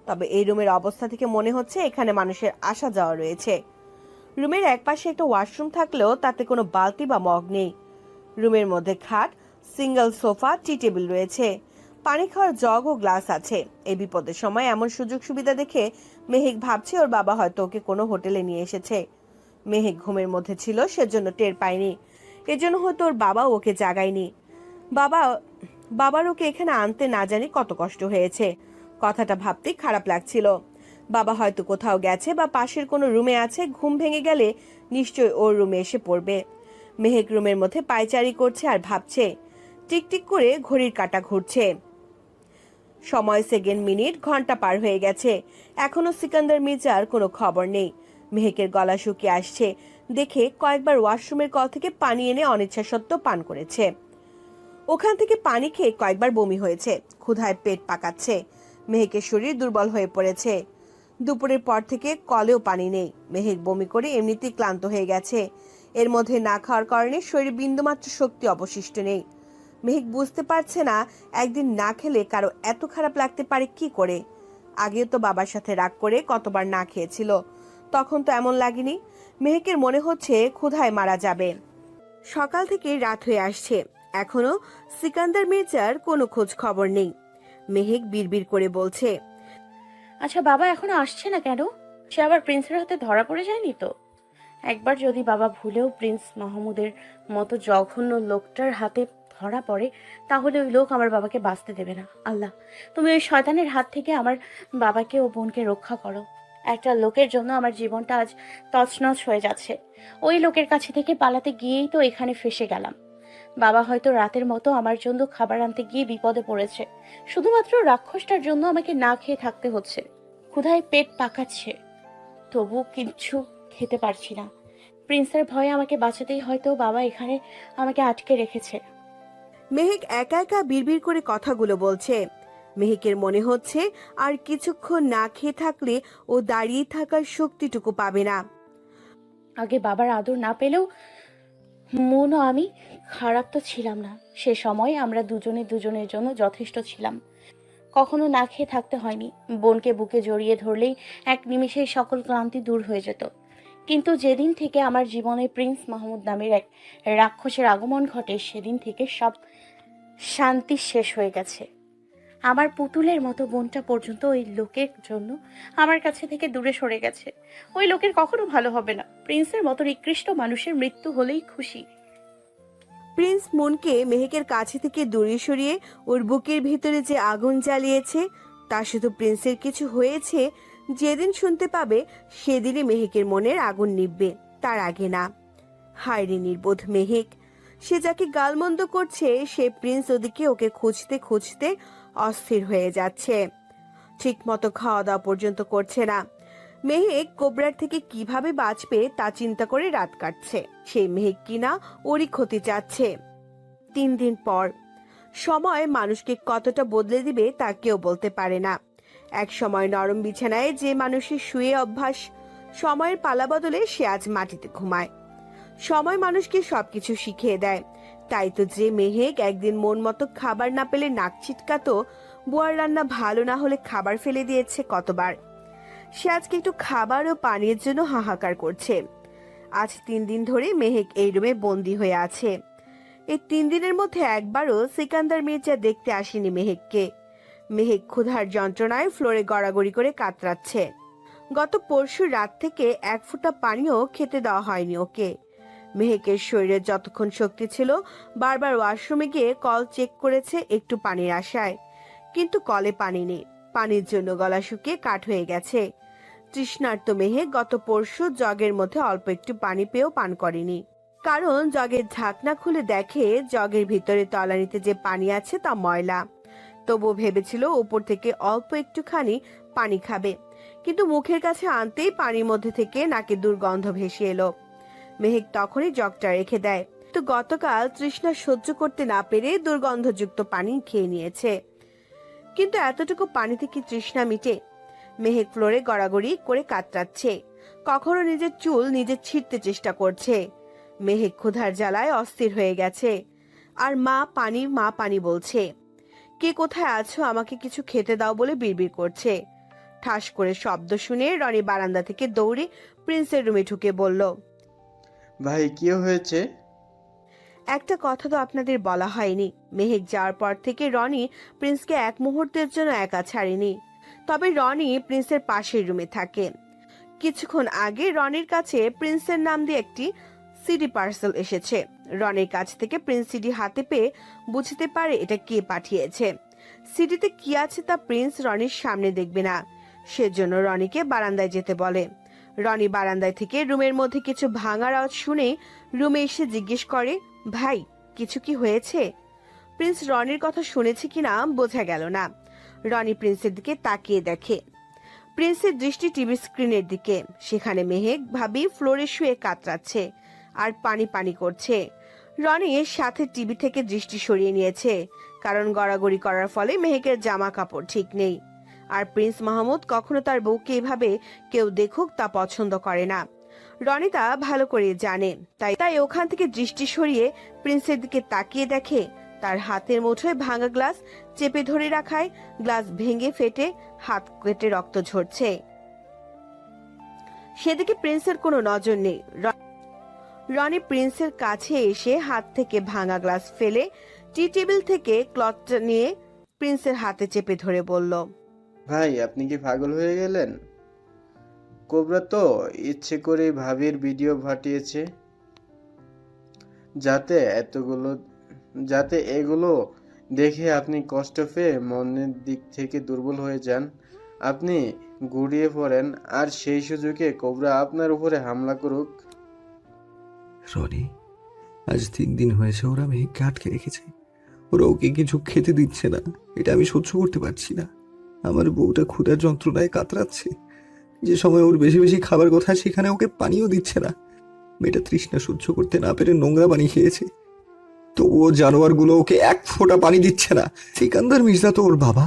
তবে এই রুমের অবস্থা থেকে মনে হচ্ছে এখানে মানুষের আসা যাওয়া রয়েছে। রুমের একপাশে একটা ওয়াশরুম থাকলেও তাতে কোনো বালতি বা মগ নেই। রুমের মধ্যে খাট, সিঙ্গেল সোফা, টি টেবিল রয়েছে, পানি খাওয়ার জগ ও গ্লাস আছে। এই বিপদের সময় এমন সুযোগ সুবিধা দেখে মেহেক ভাবছে ওর বাবা হয়তো ওকে কোনো হোটেলে নিয়ে এসেছে। মেহেক ঘুমের মধ্যে ছিল, সেজন্য টের পায়নি। এজন্য হয়তো ওর বাবা ওকে জাগায়নি। বাবা বাবার ওকে এখানে আনতে না জানি কত কষ্ট হয়েছে। কথাটা ভাবতেই খারাপ লাগছিল। বাবা হয়তো কোথাও গেছে বা পাশের কোনো রুমে আছে, ঘুম ভেঙে গেলে নিশ্চয়ই ওর রুমে এসে পড়বে। মেহেক রুমের মধ্যে পায়চারি করছে আর ভাবছে। টিকটিক করে ঘড়ির কাঁটা ঘুরছে। সময় সেকেন্ড, মিনিট, ঘন্টা পার হয়ে গেছে, এখনো সিকান্দার মির্জার কোনো খবর নেই। মেহেকের গলা শুকিয়ে আসছে দেখে কয়েকবার ওয়াশরুমের কল থেকে পানি এনে অনিচ্ছা সত্ত্বেও পান করেছে। ওখান থেকে পানি খেয়ে কয়েকবার বমি হয়েছে। ক্ষুধায় পেট পাকাচ্ছে। মেহেকের শরীর দুর্বল হয়ে পড়েছে। দুপুরের পর থেকে কলেও পানি নেই। মেহেক বমি করে এমনিতেই ক্লান্ত হয়ে গেছে। এর মধ্যে না খাওয়ার কারণে শরীরে বিন্দুমাত্র শক্তি অবশিষ্ট নেই। মেহেক বুঝতে পারছে না একদিন না খেলে কারো এত খারাপ লাগতে পারে কি করে। আগেও তো বাবার সাথে রাগ করে কতবার না খেয়েছিল, তখন তো এমন লাগেনি। মেহেকের মনে হচ্ছে ক্ষুধায় মারা যাবে। সকাল থেকে রাত হয়ে আসছে, এখনো সিকান্দার মির্জার কোনো খোঁজ খবর নেই। মেহেক বিড়বিড় করে বলছে, আচ্ছা বাবা এখনো আসছে না কেন? সে আবার প্রিন্সের হাতে ধরা পড়ে যায়নি তো? একবার যদি বাবা ভুলেও প্রিন্স মাহমুদের মতো জঘন্য লোকটার হাতে ধরা পড়ে, তাহলে ওই লোক আমার বাবাকে বাঁচতে দেবে না। আল্লাহ, তুমি ওই শয়তানের হাত থেকে আমার বাবাকে ও বোনকে রক্ষা করো। একটা লোকের জন্য আমার জীবনটা আজ তছনছ হয়ে যাচ্ছে। ওই লোকের কাছে থেকে পালাতে গিয়েই তো এখানে ফেঁসে গেলাম। বাবা হয়তো রাতের মতো আমার জন্য খাবার আনতে গিয়ে বিপদে পড়েছে। শুধুমাত্র রাক্ষসটার জন্য আমাকে না খেয়ে থাকতে হচ্ছে। ক্ষুধায় পেট পাকাচ্ছে, তবু কিচ্ছু খেতে পারছি না। প্রিন্সের ভয়ে আমাকে বাঁচাতেই হয়তো বাবা এখানে আমাকে আটকে রেখেছে। মেহেক একা একা বিড়বিড় করে কথাগুলো বলছে। মেহেকের মনে হচ্ছে আর কিছুক্ষণ না খেয়ে থাকলে ও দাঁড়িয়ে থাকার শক্তিটুকু পাবে না। আগে বাবার আদর না পেলেও মনও আমি খারাপ তো ছিলাম না। সে সময় আমরা দুজনে দুজনের জন্য যথেষ্ট ছিলাম। কখনো না খেয়ে থাকতে হয়নি। বোনকে বুকে জড়িয়ে ধরলেই এক নিমিষেই সকল ক্লান্তি দূর হয়ে যেত। কিন্তু যেদিন থেকে আমার জীবনে প্রিন্স মাহমুদ নামের এক রাক্ষসের আগমন ঘটে, সেদিন থেকে সব শান্তি শেষ হয়ে গেছে। আমার পুতুলের মতো বোনটা পর্যন্ত ওই লোকের জন্য আমার কাছে থেকে দূরে সরে গেছে। ওই লোকের কখনো ভালো হবে না। প্রিন্সের মতো নিকৃষ্ট মানুষের মৃত্যু হলেই খুশি। প্রিন্স মনকে মেহেকের কাছে থেকে দূরে সরিয়ে ওর বুকের ভিতরে যে আগুন জ্বালিয়েছে, তা শুধু প্রিন্সের কিছু হয়েছে যেদিন শুনতে পাবে সেদিনই মেহেকের মনের আগুন নিভবে, তার আগে না। হায়রে নির্বোধ মেহেক। সে যাকে গালমন্দ করছে সে প্রিন্স ওদিকে ওকে খুঁজতে খুঁজতে অস্থির হয়ে যাচ্ছে। ঠিক মতো খাওয়া দাওয়া পর্যন্ত করছে না। মেহেক কোবরার থেকে কিভাবে বাঁচবে তা চিন্তা করে রাত কাটছে। সেই মেহেক কিনা ওরই ক্ষতি চাচ্ছে। 3 দিন পর। সময় মানুষকে কতটা বদলে দিবে তা কেউ বলতে পারে না। এক সময় নরম বিছানায় যে মানুষের শুয়ে অভ্যাস, সময়ের পালা বদলে সে আজ মাটিতে ঘুমায়। সময় মানুষকে সবকিছু শিখিয়ে দেয়। তাই তো যে মেহেক একদিন মন মতো খাবার না পেলে নাক ছিটকাতো, বুয়ার রান্না ভালো না হলে খাবার ফেলে দিয়েছে কতবার। সে আজকে একটু খাবার ও পানির জন্য হাহাকার করছে। আজ 3 দিন ধরে মেহেক এই রুমে বন্দি হয়ে আছে। এই 3 দিনের মধ্যে একবারও সিকান্দার মির্জা দেখতে আসেনি মেহেককে। মেহেক ক্ষুধার যন্ত্রণায় ফ্লোরে গড়াগড়ি করে কাতরাচ্ছে। গত পরশু রাত থেকে এক ফোঁটা পানিও খেতে দেওয়া হয়নি ওকে। মেহেকের শরীরে যতক্ষণ শক্তি ছিল বারবার ওয়াশরুমে গিয়ে কল চেক করেছে একটু পানির আশায়, কিন্তু কলে পানি নেই। পানির জন্য গলা শুকিয়ে কাঠ হয়ে গেছে। তৃষ্ণার্ত মেহেক গত পরশু জগের মধ্যে অল্প একটু পানি পেয়েও পান করেনি, কারণ জগের ঢাকনা খুলে দেখে জগের ভিতরে তলানিতে যে পানি আছে তা ময়লা। তবু ভেবেছিল উপর থেকে অল্প একটুখানি পানি খাবে, কিন্তু মুখের কাছে আনতেই পানির মধ্যে থেকে নাকে দুর্গন্ধ ভেসে এলো। মেহেক তখনই জগটা রেখে দেয়। তো গতকাল তৃষ্ণা সহ্য করতে না পেরে দুর্গন্ধযুক্ত পানি খেয়ে নিয়েছে। কিন্তু এতটুকু পানিতে কি তৃষ্ণা মিটে? মেহেক ফ্লোরে গড়াগড়ি করে কাতরাচ্ছে। কখনো নিজের চুল নিজে ছিঁড়তে চেষ্টা করছে। মেহেক ক্ষুধার জ্বালায় অস্থির হয়ে গেছে। আর মা পানি বলছে। কে কোথায় আছো, আমাকে কিছু খেতে দাও বলে বিড়বিড় করছে। ঠাস করে শব্দ শুনে রনি বারান্দা থেকে দৌড়ে প্রিন্সের রুমে ঢুকে বলল, ভাই কি হয়েছে? একটা কথা তো আপনাদের বলা হয়নি, মেহেক যাওয়ার পর থেকে রনি প্রিন্সকে এক মুহূর্তের জন্য একা ছাড়েনি। তবে রনি প্রিন্সের পাশের রুমে থাকে। কিছুক্ষণ আগে রনির কাছে প্রিন্সের নাম দিয়ে একটি সিডি পার্সেল এসেছে। রনির কাছ থেকে প্রিন্স সিডি হাতে পেয়ে বুঝতে পারে এটা কে পাঠিয়েছে। সিডিতে কি আছে তা প্রিন্স রনির সামনে দেখবে না, সেজন্য রনিকে বারান্দায় যেতে বলে। রনি বারান্দায় থেকে রুমের মধ্যে কিছু ভাঙার আওয়াজ শুনে রুমে এসে জিজ্ঞেস করে, ভাই কিছু কি হয়েছে? প্রিন্স রনির কথা শুনেছে কিনা বোঝা গেল না। রনি প্রিন্সের দিকে তাকিয়ে দেখে। প্রিন্সের দৃষ্টি টিভি স্ক্রিনের দিকে। সেখানে মেহেক ভাবি ফ্লোরে শুয়ে কাতরাচ্ছে আর পানি পানি করছে। রনি এর সাথে টিভি থেকে দৃষ্টি সরিয়ে নিয়েছে, কারণ গড়াগড়ি করার ফলে মেহেকের জামা কাপড় ঠিক নেই। আর প্রিন্স মাহমুদ কখনো তার বউকে এভাবে কেউ দেখুক তা পছন্দ করে না। রনি তা ভালো করে জানে, তাই ওখান থেকে দৃষ্টি সরিয়ে প্রিন্সের দিকে তাকিয়ে দেখে তার হাতের মুঠোয় ভাঙা গ্লাস চেপে ধরে রাখায় গ্লাস ভেঙে ফেটে হাত কেটে রক্ত ঝরছে। সেদিকে প্রিন্সের কোনো নজর নেই। রনি প্রিন্সের কাছে এসে হাত থেকে ভাঙা গ্লাস ফেলে টি টেবিল থেকে ক্লথটা নিয়ে প্রিন্সের হাতে চেপে ধরে বলল, ভাই আপনি কি পাগল হয়ে গেলেন? কোবরা তো ইচ্ছে করে ভাবির ভিডিও পাঠিয়েছে যাতে এগুলো দেখে আপনি কষ্ট পেয়ে মনের দিক থেকে দুর্বল হয়ে যান, আপনি গুড়িয়ে পড়েন, আর সেই সুযোগে কোবরা আপনার উপরে হামলা করুক। রনি, আজ 3 দিন হয়েছে ওরা মেহেককে আটকে রেখেছে। ওরা ওকে কিছু খেতে দিচ্ছে না। এটা আমি সহ্য করতে পারছি না। আমার বউটা ক্ষুধার যন্ত্রণায় কাতরাচ্ছে। যে সময় ওর বেশি বেশি খাবার কথা, সেখানে ওকে পানিও দিচ্ছে না। মেয়েটা তৃষ্ণা সহ্য করতে না পেরে নোংরা পানি খেয়েছে, তো ও জানোয়ারগুলো ওকে এক ফোঁটা পানি দিচ্ছে না। সিকান্দার মির্জা তো ওর বাবা।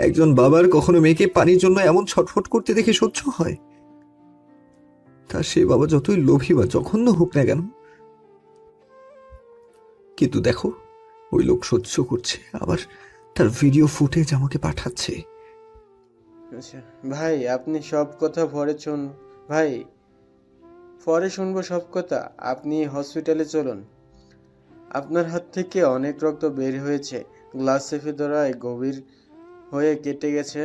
একজন বাবার কখনো মেয়েকে পানির জন্য এমন ছটফট করতে দেখে সহ্য হয়? তা সে বাবা যতই লোভী বা জঘন্য হোক না কেন, কিন্তু দেখো ওই লোক সহ্য করছে, আবার তার ভিডিও ফুটেজ আমাকে পাঠাচ্ছে। আচ্ছা ভাই, আপনি সব কথা পরে শুনবো সব কথা। আপনি হসপিটালে চলুন। আপনার হাত থেকে অনেক রক্ত বের হয়েছে, গ্লাস চেপে ধরায় গভীর হয়ে কেটে গেছে।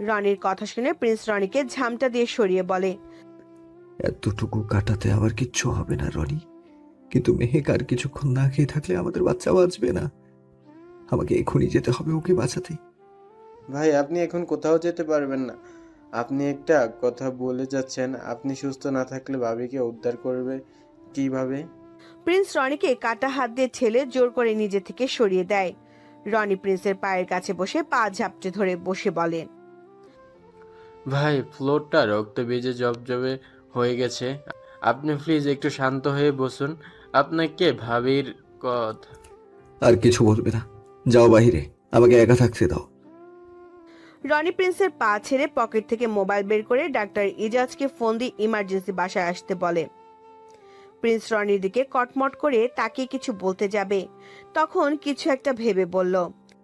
রনির কথা শুনে প্রিন্স রনিকে ঝামটা দিয়ে সরিয়ে বলে, এতটুকু কাটাতে আমার কিচ্ছু হবে না রনি, কিন্তু মেহেক আর কিছুক্ষণ না খেয়ে থাকলে আমাদের বাচ্চা বাঁচবে না। আমাকে এখনই যেতে হবে ওকে বাঁচাতে। ভাই আপনি এখন কোথাও যেতে পারবেন না। আপনি একটা কথা বলে যাচ্ছেন, আপনি সুস্থ না থাকলে ভাবিকে উদ্ধার করবে কিভাবে? প্রিন্স রনিকে কাটা হাত দিয়ে ঠেলে জোর করে নিজে থেকে সরিয়ে দেয়। রনি প্রিন্সের পায়ের কাছে বসে পা ঝাপটে ধরে বসে বলে, ভাই ফ্লোরটা রক্ত বেজে জবজবে হয়ে গেছে, আপনি প্লিজ একটু শান্ত হয়ে বসুন। আপনাকে ভাবির কথা। আর কিছু বলবে না, যাও বাহিরে, আমাকে একা থাকতে দাও। রনি প্রিন্সের পা ছেড়ে পকেট থেকে মোবাইল বের করে ডাক্তার ইজাজকে ফোন দিয়ে ইমার্জেন্সি বাসায় আসতে বলে। প্রিন্স রনির দিকে কটমট করে তাকে কিছু বলতে যাবে, তখন কিছু একটা ভেবে বলল,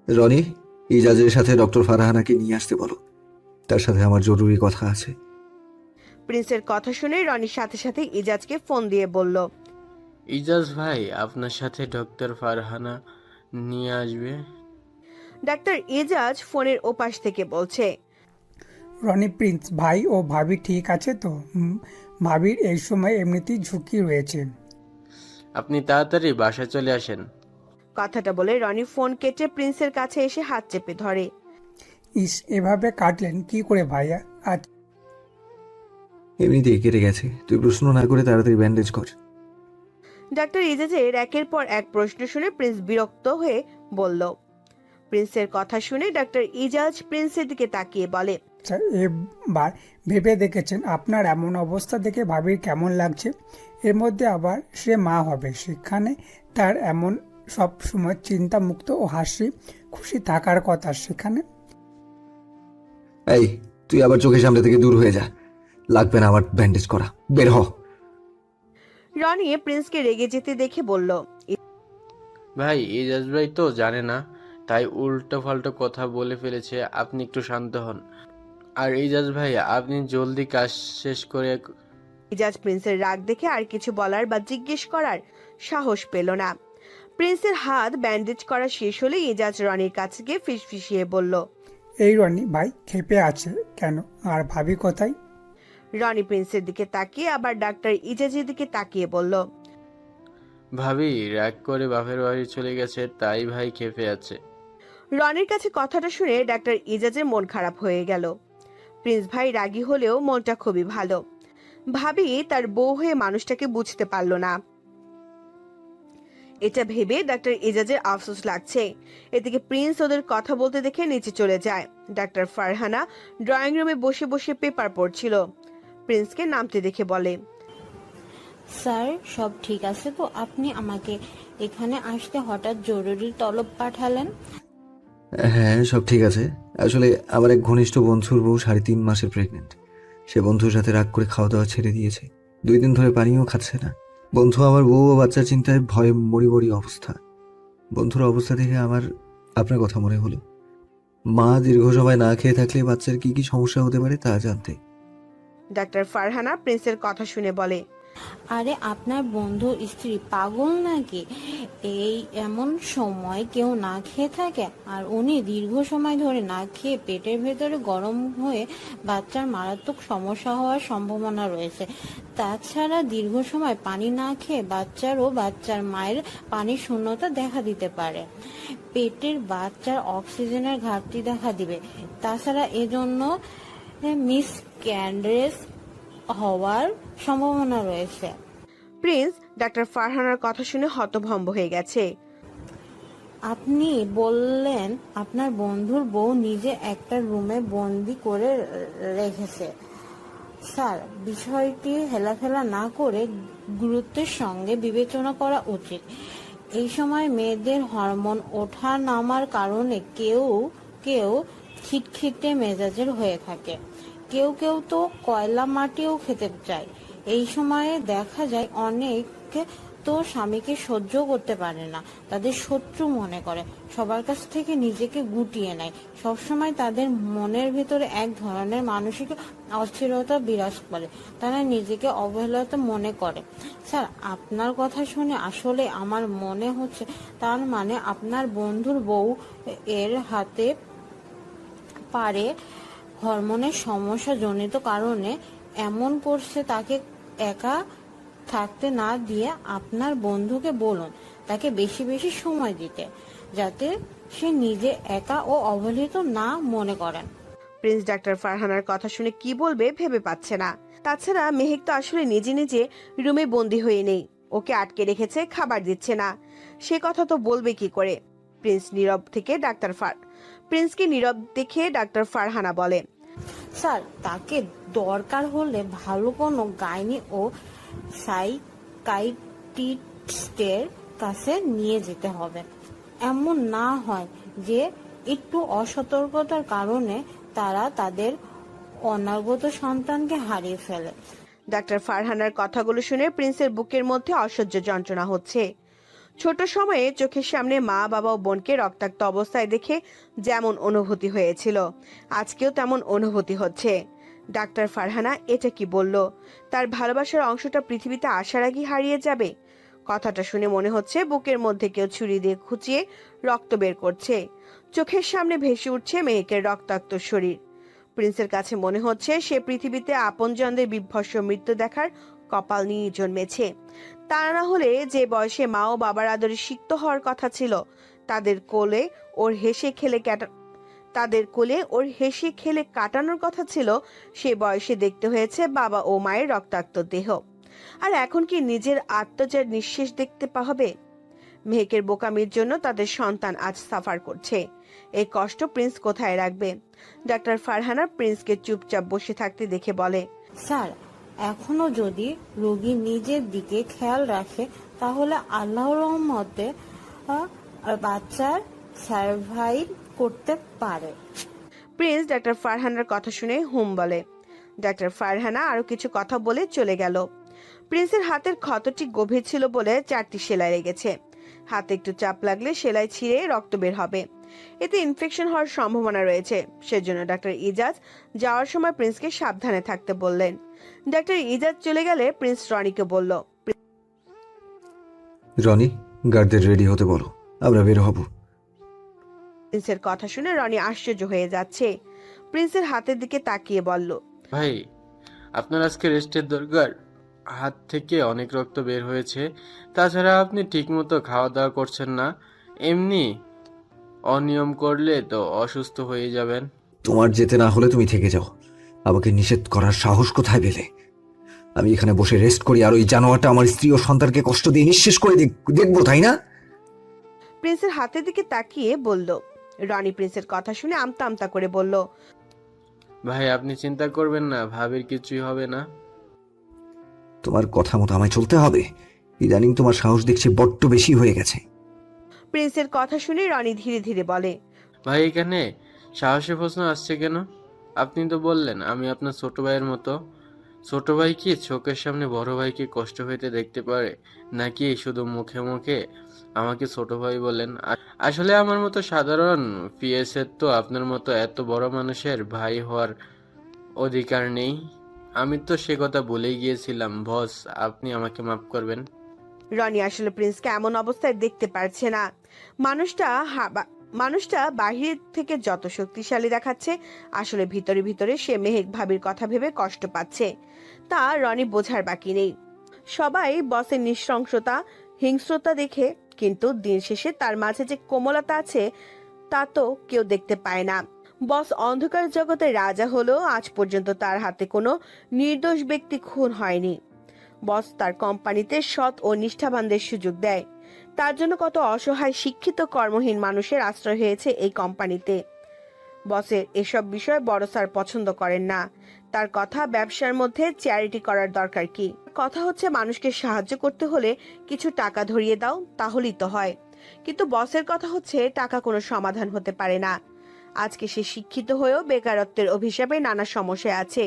রনি, ইজাজের সাথে ডক্টর ফারহানাকে নিয়ে আসতে বলো, তার সাথে আমার জরুরি কথা আছে। প্রিন্সের কথা শুনে রনির সাথে সাথে ইজাজকে ফোন দিয়ে বলল, ইজাজ ভাই আপনার সাথে ডক্টর ফারহানা নিয়ে আসবে। ডাক্তার ইজাজ ফোনের ওপাশ থেকে বলছে, রনি প্রিন্স ভাই ও ভাবি ঠিক আছে তো? ভাবির এই সময় এমনিতেই ঝুঁকি রয়েছে। আপনি তাড়াতাড়ি বাসায় চলে আসেন। কথাটা বলে রনি ফোন কেটে প্রিন্সের কাছে এসে হাত চেপে ধরে। ইস, এভাবে কাটলেন কি করে ভাইয়া? আজ এমনিতেই কেটে গেছে, তুই প্রশ্ন না করে তাড়াতাড়ি ব্যান্ডেজ কর। ডাক্তার ইজাজের একের পর এক প্রশ্ন শুনে প্রিন্স বিরক্ত হয়ে বলল। প্রিন্সের কথা শুনে ডাক্তার ইজাজ প্রিন্সের দিকে তাকিয়ে বলে, এবার ভেবে দেখেছেন আপনার এমন অবস্থা দেখে ভাবির কেমন লাগছে? এর মধ্যে আবার সে মা হবে, সেখানে তার এমন সব সময় চিন্তামুক্ত ও হাসি খুশি থাকার কথা, সেখানে এই, তুই আবার চোখের সামনে থেকে দূর হয়ে যা, লাগবে না আমার ব্যান্ডেজ করা, বের হ। রনি প্রিন্সকে রেগে যেতে দেখে বলল, ভাই এজাজ ভাই তো জানে না, তাই উল্টো পাল্টো কথা বলে ফেলেছে। আপনি একটু শান্ত হন। আর এজাজ ভাই, আপনি জলদি কাজ শেষ করে ইজাজ প্রিন্সের রাগ দেখে আর কিছু বলার বা জিজ্ঞেস করার সাহস পেল না। প্রিন্সের হাত ব্যান্ডেজ করা শেষ হলে ইজাজ রনির কাছে গিয়ে ফিসফিসিয়ে বলল, এই রনি ভাই ক্ষেপে আছে কেন? আর ভাবি কোথায়? রনি প্রিন্সের দিকে তাকিয়ে আবার ডাক্তার ইজাজের দিকে তাকিয়ে বলল, ভাবি রাগ করে বাপের বাড়ি চলে গেছে, তাই ভাই খেপে আছে। রনির কাছে কথাটা শুনে ডাক্তার ইজাজের মন খারাপ হয়ে গেল। প্রিন্স ভাই রাগী হলেও মনটা খুবই ভালো। ভাবি তার বউ হয়ে মানুষটাকে বুঝতে পারল না। এটা ভেবে ডাক্তার ইজাজের আফসোস লাগছে। এদিকে প্রিন্স ওদের কথা বলতে দেখে নিচে চলে যায়। ডাক্তার ফারহানা ড্রয়িং রুমে বসে বসে পেপার পড়ছিল। প্রিন্সকে নামতে দেখে বলে, স্যার সব ঠিক আছে তো? আপনি আমাকে এখানে আসতে হঠাৎ জরুরি তলব পাঠালেন? হ্যাঁ, সব ঠিক আছে। আসলে আমার এক ঘনিষ্ঠ বন্ধুর বউ 3.5 মাসের প্রেগনেন্ট। সে বন্ধুর সাথে রাগ করে খাওয়া দাওয়া ছেড়ে দিয়েছে। 2 দিন ধরে পানিও খাচ্ছে না। বন্ধু আমার বউ ও বাচ্চার চিন্তায় ভয়ে মরি অবস্থা। বন্ধুর অবস্থা দেখে আমার আপনার কথা মনে হলো। মা দীর্ঘ সময় না খেয়ে থাকলে বাচ্চার কি কি সমস্যা হতে পারে তা জানতে। ডাক্তার ফারহানা প্রিন্সের কথা শুনে বলে, আরে আপনার বন্ধু স্ত্রী পাগল নাকি? এই এমন সময় কেউ না খেয়ে থাকে, আর উনি দীর্ঘ সময় ধরে না খেয়ে পেটের ভেতরে গরম হয়ে বাচ্চার মারাত্মক সমস্যা হওয়ার সম্ভাবনা রয়েছে। তাছাড়া দীর্ঘ সময় পানি না খেয়ে বাচ্চার মায়ের পানির শূন্যতা দেখা দিতে পারে। পেটের বাচ্চার অক্সিজেনের ঘাটতি দেখা দিবে। তাছাড়া এজন্য মিস ক্যান্ডারেস হওয়ার সম্ভাবনা রয়েছে। প্রিন্স ডাক্তার ফারহানার কথা শুনে হতভম্ব হয়ে গেছে। আপনি বললেন আপনার বন্ধুর বউ নিজে একটা রুমে বন্দি করে রেখেছে। স্যার বিষয়টি হেলাফেলা না করে গুরুত্বের সঙ্গে বিবেচনা করা উচিত। এই সময় মেয়েদের হরমোন ওঠা নামার কারণে কেউ কেউ খিটখিটে মেজাজের হয়ে থাকে, কেউ কেউ তো কয়লা মাটিও খেতে চায়। এই সময়ে দেখা যায় অনেক তো স্বামীকে সহ্য করতে পারে না, তাদের শত্রু মনে করে, সবার কাছ থেকে নিজেকে গুটিয়ে নেয়। সবসময় তাদের মনের ভিতরে এক ধরনের মানসিক অস্থিরতা বিরাজ করে, তারা নিজেকে অবহেলিত মনে করে। স্যার আপনার কথা শুনে আসলে আমার মনে হচ্ছে তার মানে আপনার বন্ধুর বউ এর হাতে পারে হরমোনের সমস্যা জনিত কারণে এমন করছে। তাকে একা থাকতে না দিয়ে আপনার বন্ধুকে বলুন তাকে বেশি বেশি সময় দিতে, যাতে সে নিজে একা ও অবহেলিত না মনে করেন। প্রিন্স ডাক্তার ফারহানার কথা শুনে কি বলবে ভেবে পাচ্ছে না। তাছাড়া মেহেক তো আসলে নিজে নিজে রুমে বন্দি হয়ে নেই, ওকে আটকে রেখেছে, খাবার দিচ্ছে না। সে কথা তো বলবে কি করে? প্রিন্সকে নীরব দেখে ডাক্তার ফারহানা বলে, স্যার তাকে দরকার হলে ভালো কোনো গাইনি ও সাইকাইট্রিস্টের কাছে নিয়ে যেতে হবে। এমন না হয় যে একটু অসতর্কতার কারণে তারা তাদের অনাগত সন্তানকে হারিয়ে ফেলে। ডাক্তার ফারহানার কথাগুলো শুনে প্রিন্সের বুকের মধ্যে অসহ্য যন্ত্রণা হচ্ছে। ছোট সময়ে চোখের সামনে মা বাবা ও বোনকে রক্তাক্ত অবস্থায় দেখে যেমন অনুভূতি হয়েছিল, আজকেও তেমন অনুভূতি হচ্ছে। ডাক্তার ফারহানা এটা কি বলল? তার ভালোবাসার অংশটা পৃথিবীতে আসার আগেই হারিয়ে যাবে? কথাটা শুনে মনে হচ্ছে বুকের মধ্যে কেউ ছুরি দিয়ে খুঁচিয়ে রক্ত বের করছে। চোখের সামনে ভেসে উঠছে মেহেকের রক্তাক্ত শরীর। প্রিন্সের কাছে মনে হচ্ছে সে পৃথিবীতে আপনজনদের বিভৎস মৃত্যু দেখার কপাল নিয়ে জন্মেছে। তা না হলে যে বয়সে মা ও বাবার আদরে সিক্ত হওয়ার কথা ছিল, তাদের কোলে ওর হেসে খেলে কাটানোর কথা ছিল, সে বয়সে দেখতে হয়েছে বাবা ও মায়ের রক্তাক্ত দেহ। আর এখন কি নিজের আত্মজার নিঃশেষ দেখতে হবে? মেহেকের বোকামির জন্য তাদের সন্তান আজ সাফার করছে। এই কষ্ট প্রিন্স কোথায় রাখবে? ডাক্তার ফারহানা প্রিন্সকে চুপচাপ বসে থাকতে দেখে বলে, স্যার এখনো যদি রোগী নিজের দিকে খেয়াল রাখে তাহলে আল্লাহর রহমতে বাচ্চার সার্ভাইভ করতে পারে। প্রিন্স ডাক্তার ফারহানার কথা শুনে হুম বলে। ডাক্তার ফারহানা আরো কিছু কথা বলে চলে গেল। প্রিন্সের হাতের ক্ষতটি গভীর ছিল বলে 4টি সেলাই লেগেছে। হাতে একটু চাপ লাগলে সেলাই ছিঁড়ে রক্ত বের হবে, এতে ইনফেকশন হওয়ার সম্ভাবনা রয়েছে। সেজন্য ডাক্তার ইজাজ যাওয়ার সময় প্রিন্সকে সাবধানে থাকতে বললেন। ডাক্তার ইজাজ চলে গেলে প্রিন্স রনিকে বলল, রনি, গার্ডদের রেডি হতে বলো, আমরা বের হব। প্রিন্সের কথা শুনে রনি আশ্চর্য হয়ে যাচ্ছে। প্রিন্সের হাতের দিকে তাকিয়ে বলল, ভাই, আপনার আজকে রেস্টের দরকার। হাত থেকে অনেক রক্ত বের হয়েছে, তাছাড়া আপনি ঠিকমতো খাওয়া দাওয়া করছেন না। এমনি অনিয়ম করলে তো অসুস্থ হয়ে যাবেন। তোমার যেতে না হলে তুমি থেকে যাও, আমাকে নিষেধ করার সাহস কোথায় পেলে? আমি এখানে বসে রেস্ট করি আর ওই জানোয়ারটা আমার স্ত্রী ও সন্তানকে কষ্ট দিয়ে নিঃশেষ করে দেখবো, তাই না? প্রিন্সের হাতের দিকে তাকিয়ে বলল। রনি প্রিন্সের কথা শুনে আমতা আমতা করে বলল, ভাই, আপনি চিন্তা করবেন না, ভাবির কিছুই হবে না। তোমার কথা মতো আমায় চলতে হবে। ইদানিং তোমার সাহস দেখছি বড্ড বেশি হয়ে গেছে। প্রিন্সের কথা শুনে রনি ধীরে ধীরে বলে, ভাই, এখানে সাহসী প্রশ্ন আসছে কেন? আপনি তো বললেন আমি আপনার ছোট ভাইয়ের মতো। ছোট ভাই কি চোখের সামনে বড় ভাইকে কষ্ট হইতে দেখতে পারে, নাকি শুধু মুখে মুখে আমাকে ছোট ভাই বলেন? আসলে আমার মতো সাধারণ পিএসের তো আপনার মতো এত বড় মানুষের ভাই হওয়ার অধিকার নেই। আমি তো সে কথা ভুলেই গিয়েছিলাম। বস, আপনি আমাকে মাফ করবেন। রনি আসলে প্রিন্সকে এমন অবস্থায় দেখতে পারছে না। মানুষটা বাহির থেকে যত শক্তিশালী দেখাচ্ছে, আসলে ভিতরে ভিতরে সে মেহেক ভাবির কথা ভেবে কষ্ট পাচ্ছে। তা রনি বোঝার বাকি নেই। সবাই বসের নৃশংসতা, হিংস্রতা দেখে, কিন্তু দিন শেষে তার মাঝে যে কোমলতা আছে তা তো কেউ দেখতে পায় না। বস অন্ধকার জগতে রাজা হলেও আজ পর্যন্ত তার হাতে কোনো নির্দোষ ব্যক্তি খুন হয়নি। বস তার কোম্পানিতে সৎ ও নিষ্ঠাবানদের সুযোগ দেয়। তার জন্য কত অসহায় শিক্ষিত কর্মহীন মানুষের আশ্রয় হয়েছে এই কোম্পানিতে। বসের এসব বিষয় বড় স্যার পছন্দ করেন না। তার কথা, ব্যবসার মধ্যে চ্যারিটি করার দরকার কি? কথা হচ্ছে মানুষকে সাহায্য করতে হলে কিছু টাকা ধরিয়ে দাও, তাহলেই তো হয়। কিন্তু বসের কথা হচ্ছে টাকা কোনো সমাধান হতে পারে না। আজকে সে শিক্ষিত হয়েও বেকারত্বের অভিশাপে নানা সমস্যায় আছে।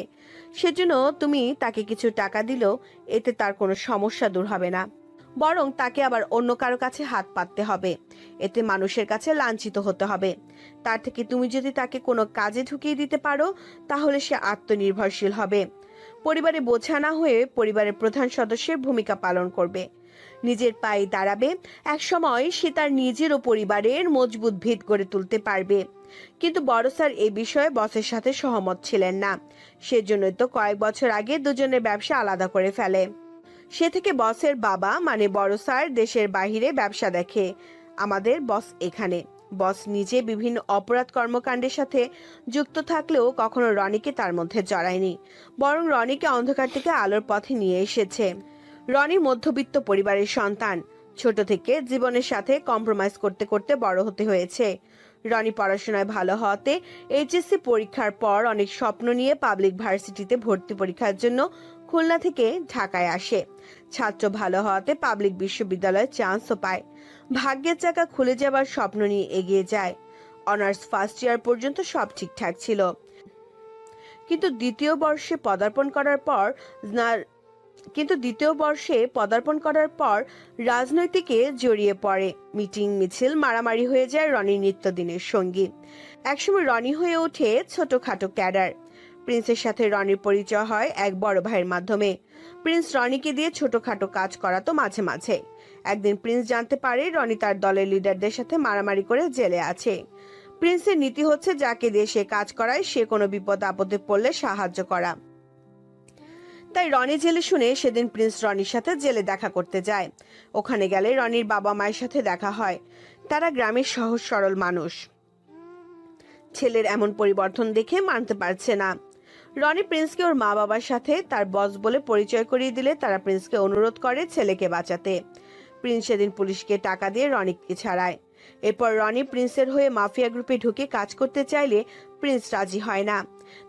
সেজন্য তুমি তাকে কিছু টাকা দিলেও এতে তার কোনো সমস্যা দূর হবে না, বরং তাকে আবার অন্য কারো কাছে হাত পাততে হবে। এতে মানুষের কাছে লাঞ্ছিত হতে হবে। তার থেকে তুমি যদি তাকে কোনো কাজে ঢুকিয়ে দিতে পারো, তাহলে সে আত্মনির্ভরশীল হবে। পরিবারে বোঝা না হয়ে পরিবারের প্রধান সদস্যের ভূমিকা পালন করবে। নিজের পায়ে দাঁড়াবে। এক সময় সে তার নিজের ও পরিবারের মজবুত ভিত গড়ে তুলতে পারবে। কিন্তু বড় স্যার এই বিষয়ে বসের সাথে সহমত ছিলেন না। সেজন্যই তো কয়েক বছর আগে দুজনের ব্যবসা আলাদা করে ফেলে। সে থেকে বসের বাবা মানে বড় স্যার দেশের বাহিরে ব্যবসা দেখে, আমাদের বস এখানে। বস নিজে বিভিন্ন অপরাধ কর্মকাণ্ডের সাথে যুক্ত থাকলেও কখনো রনিকে তার মধ্যে জড়ায়নি, বরং রনিকে অন্ধকার থেকে আলোর পথে নিয়ে এসেছে। রনি মধ্যবিত্ত পরিবারের সন্তান। ছোট থেকে জীবনের সাথে কম্প্রোমাইজ করতে করতে বড় হতে হয়েছে। রনি পড়াশোনায় ভালো হওয়াতে এইচএসসি পরীক্ষার পর অনেক স্বপ্ন নিয়ে পাবলিক ভার্সিটিতে ভর্তি পরীক্ষার জন্য খুলনা থেকে ঢাকায় আসে। ছাত্র ভালো হওয়াতে পাবলিক বিশ্ববিদ্যালয়ে চান্সও পায়। ভাগ্যের চাকা খুলে যাবার স্বপ্ন নিয়ে এগিয়ে যায়। অনার্স ফার্স্ট ইয়ার পর্যন্ত সব ঠিকঠাক ছিল, কিন্তু দ্বিতীয় বর্ষে পদার্পণ করার পর রাজনৈতিকে জড়িয়ে পড়ে। মিটিং মিছিল মারামারি হয়ে যায় রনির নিত্যদিনের সঙ্গী। একসময় রনি হয়ে ওঠে ছোটখাটো ক্যাডার। প্রিন্সের সাথে রনির পরিচয় হয় এক বড় ভাইয়ের মাধ্যমে। প্রিন্স রনিকে দিয়ে ছোটখাটো কাজ করাতো মাঝে মাঝে। একদিন প্রিন্স জানতে পারে রনি তার দলের লিডারদের সাথে মারামারি করে জেলে আছে। প্রিন্সের নীতি হচ্ছে যাকে দিয়ে সে কাজ করায় সে কোনো বিপদ আপদে পড়লে সাহায্য করা। তাই রনি জেলে শুনে সেদিন প্রিন্স রনির সাথে জেলে দেখা করতে যায়। ওখানে গেলে রনির বাবা মায়ের সাথে দেখা হয়। তারা গ্রামের সহজ সরল মানুষ। ছেলের এমন পরিবর্তন দেখে মানতে পারছে না। রনি প্রিন্সকে ওর মা বাবার সাথে তার বস বলে পরিচয় করিয়ে দিলে তারা প্রিন্সকে অনুরোধ করে ছেলেকে বাঁচাতে। প্রিন্স সেদিন পুলিশকে টাকা দিয়ে রনিকে ছাড়ায়। এরপর রনি প্রিন্সের হয়ে মাফিয়া গ্রুপে ঢুকে কাজ করতে চাইলে প্রিন্স রাজি হয় না।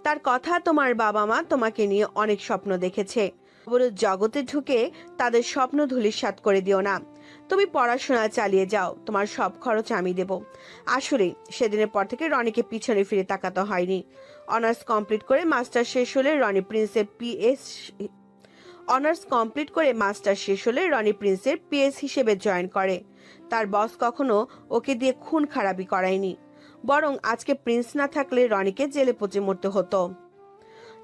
তার কথা, তোমার বাবা মা তোমাকে নিয়ে অনেক স্বপ্ন দেখেছে, জগতে ঢুকে তাদের স্বপ্ন ধূলিসাৎ করে দিও না। তুমি পড়াশোনা চালিয়ে যাও, তোমার সব খরচ আমি দেব। আসলে সেদিনের পর থেকে রনিকে পিছনে ফিরে তাকাতে হয়নি। অনার্স কমপ্লিট করে মাস্টার শেষ হলে রনি প্রিন্সের অনার্স কমপ্লিট করে মাস্টার শেষ হলে রনি প্রিন্সের পিএস হিসেবে জয়েন করে। তার বস কখনো ওকে দিয়ে খুন খারাপি করায়নি, বরং আজকে প্রিন্স না থাকলে রনিকে জেলে পচে মরতে হতো,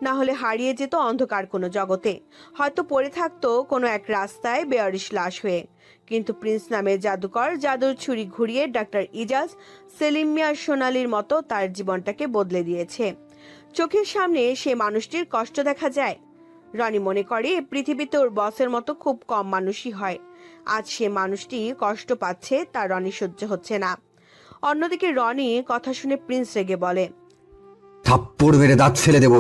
না হলে হারিয়ে যেত অন্ধকার কোনো জগতে, হয়তো পড়ে থাকতো কোনো এক রাস্তায় বেয়ারিশ লাশ হয়ে। কিন্তু প্রিন্স নামের জাদুকর জাদুর ছুরি ঘুরিয়ে ডাক্তার ইজাজ, সেলিম মিয়া, সোনালির মতো তার জীবনটাকে বদলে দিয়েছে। চোখের সামনে সে মানুষটির কষ্ট দেখা যায়। রনি মনে করে পৃথিবীতে ওর বসের মতো খুব কম মানুষই হয়। আজ সে মানুষটি কষ্ট পাচ্ছে, তার রনি সহ্য হচ্ছে না। অন্যদিকে রনি কথা শুনে প্রিন্স রেগে বলে, থাপ্পড় মেরে দাঁত ফেলে দেবো।